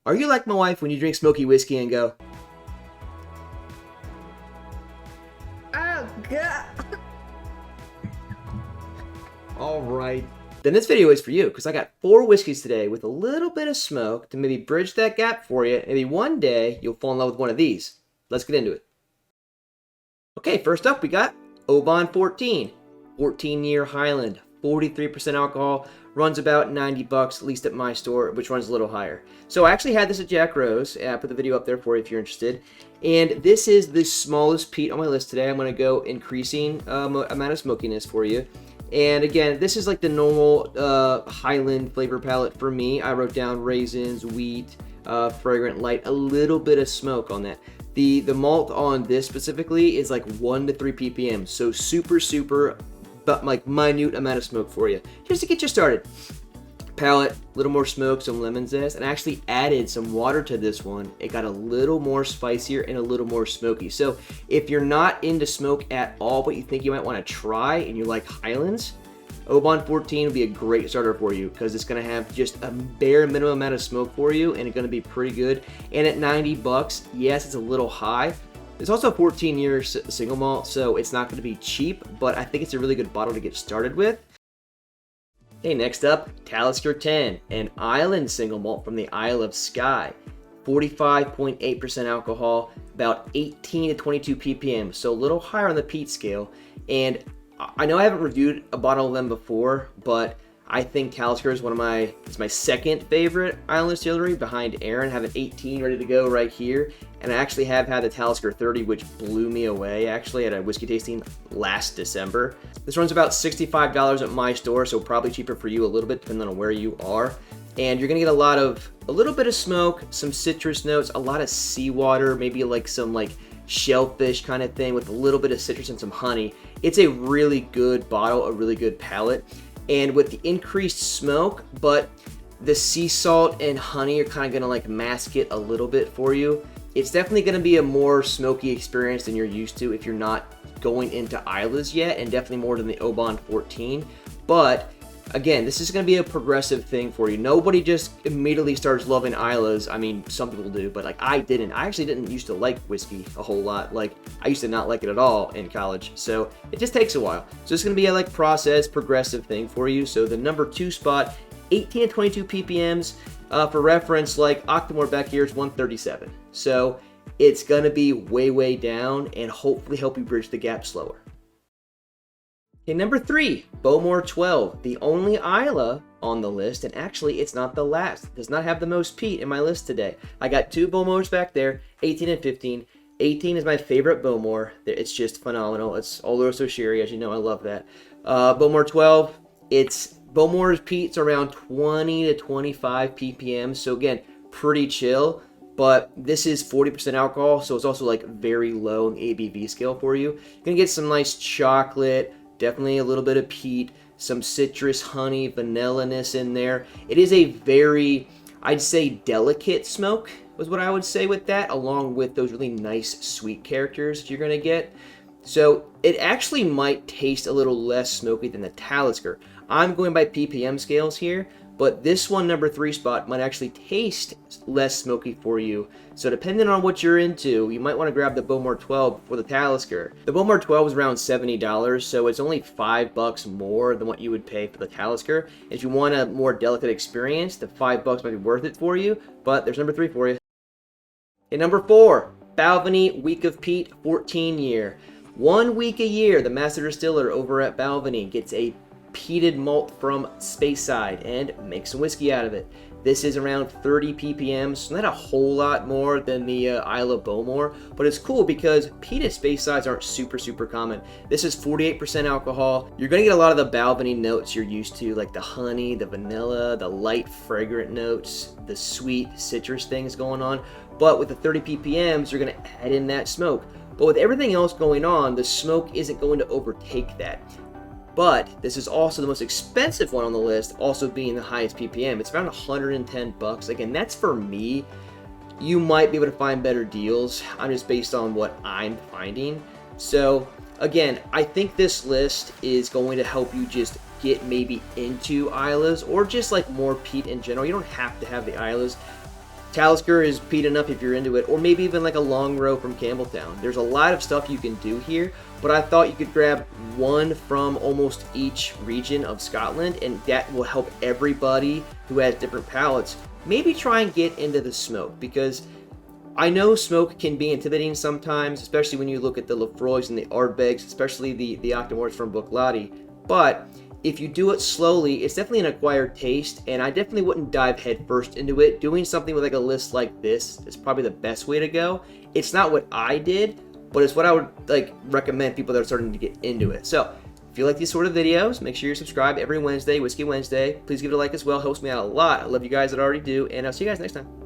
Are you like my wife when you drink smoky whiskey and go, Oh, God. alright, then this video is for you, because I got 4 whiskeys today with a little bit of smoke to maybe bridge that gap for you. Maybe one day you'll fall in love with one of these. Let's get into it. Okay, first up we got Oban 14. 14-year Highland, 43% alcohol, runs about 90 bucks, at least at my store, which runs a little higher. So I actually had this at Jack Rose. I put the video up there for you if you're interested. And this is the smallest peat on my list today. I'm going to go increasing amount of smokiness for you. And again, this is like the normal Highland flavor palette for me. I wrote down raisins, wheat, fragrant light, a little bit of smoke on that. The malt on this specifically is like 1 to 3 ppm, so super, but like minute amount of smoke for you, just to get you started. Palate, a little more smoke, some lemon zest, and I actually added some water to this one. It got a little more spicier and a little more smoky. So if you're not into smoke at all, but you think you might want to try and you like Highlands, Oban 14 would be a great starter for you because it's going to have just a bare minimum amount of smoke for you and it's going to be pretty good. And at 90 bucks, yes, it's a little high. It's also a 14-year single malt, so it's not going to be cheap, but I think it's a really good bottle to get started with. Okay, next up, Talisker 10, an Island single malt from the Isle of Skye. 45.8% alcohol, about 18 to 22 ppm, so a little higher on the peat scale. And I know I haven't reviewed a bottle of them before, but I think Talisker is it's my second favorite Island distillery behind Aaron. I have an 18 ready to go right here. And I actually have had the Talisker 30, which blew me away actually at a whiskey tasting last December. This runs about $65 at my store, so probably cheaper for you a little bit depending on where you are. And you're gonna get a little bit of smoke, some citrus notes, a lot of seawater, maybe like some like shellfish kind of thing with a little bit of citrus and some honey. It's a really good bottle, a really good palate. And with the increased smoke, but the sea salt and honey are kind of gonna like mask it a little bit for you. It's definitely gonna be a more smoky experience than you're used to if you're not going into Islas yet, and definitely more than the Oban 14. But again, this is going to be a progressive thing for you. Nobody just immediately starts loving Islas. I mean, some people do, but like I didn't. I actually didn't used to like whiskey a whole lot. Like I used to not like it at all in college. So it just takes a while. So it's going to be a like process, progressive thing for you. So the number 2 spot, 18 to 22 ppms. For reference, like Octomore back here is 137. So it's going to be way down and hopefully help you bridge the gap slower. Okay, number 3, Bowmore 12, the only Islay on the list, and actually it's not the last. It does not have the most peat in my list today. I got 2 Bowmores back there, 18 and 15. 18 is my favorite Bowmore. It's just phenomenal. It's Oloroso Sherry, as you know, I love that. Bowmore 12, Bowmore's peat's around 20 to 25 ppm, so again, pretty chill. But this is 40% alcohol, so it's also like very low on the ABV scale for you. You're gonna get some nice chocolate, definitely a little bit of peat, some citrus, honey, vanilla-ness in there. It is a very, I'd say, delicate smoke was what I would say with that, along with those really nice sweet characters that you're gonna get. So it actually might taste a little less smoky than the Talisker. I'm going by ppm scales here, but this one, number 3 spot, might actually taste less smoky for you. So depending on what you're into, you might want to grab the Bowmore 12 for the Talisker. The Bowmore 12 is around $70, so it's only $5 more than what you would pay for the Talisker. If you want a more delicate experience, the $5 might be worth it for you, but there's number 3 for you. Okay, number 4, Balvenie Week of Peat 14-year. 1 week a year, the master distiller over at Balvenie gets a peated malt from Speyside and makes some whiskey out of it. This is around 30 ppm, so not a whole lot more than the Islay Bowmore, but it's cool because peated Speysides aren't super common. This is 48% alcohol. You're gonna get a lot of the Balvenie notes you're used to, like the honey, the vanilla, the light fragrant notes, the sweet citrus things going on. But with the 30 ppms, you're gonna add in that smoke. But with everything else going on, the smoke isn't going to overtake that. But this is also the most expensive one on the list, also being the highest ppm. It's around 110 bucks. Again, that's for me. You might be able to find better deals. I'm just based on what I'm finding. So again, I think this list is going to help you just get maybe into Islas or just like more peat in general. You don't have to have the Islas. Talisker is peat enough if you're into it, or maybe even like a long row from Campbelltown. There's a lot of stuff you can do here, but I thought you could grab one from almost each region of Scotland, and that will help everybody who has different palates maybe try and get into the smoke, because I know smoke can be intimidating sometimes, especially when you look at the Lefroys and the Ardbegs, especially the Octomores from Bruichladdich. But if you do it slowly, it's definitely an acquired taste, and I definitely wouldn't dive head first into it. Doing something with like a list like this is probably the best way to go. It's not what I did, but it's what I would like recommend people that are starting to get into it. So if you like these sort of videos, make sure you're subscribed every Wednesday, Whiskey Wednesday. Please give it a like as well, helps me out a lot. I love you guys that already do, and I'll see you guys next time.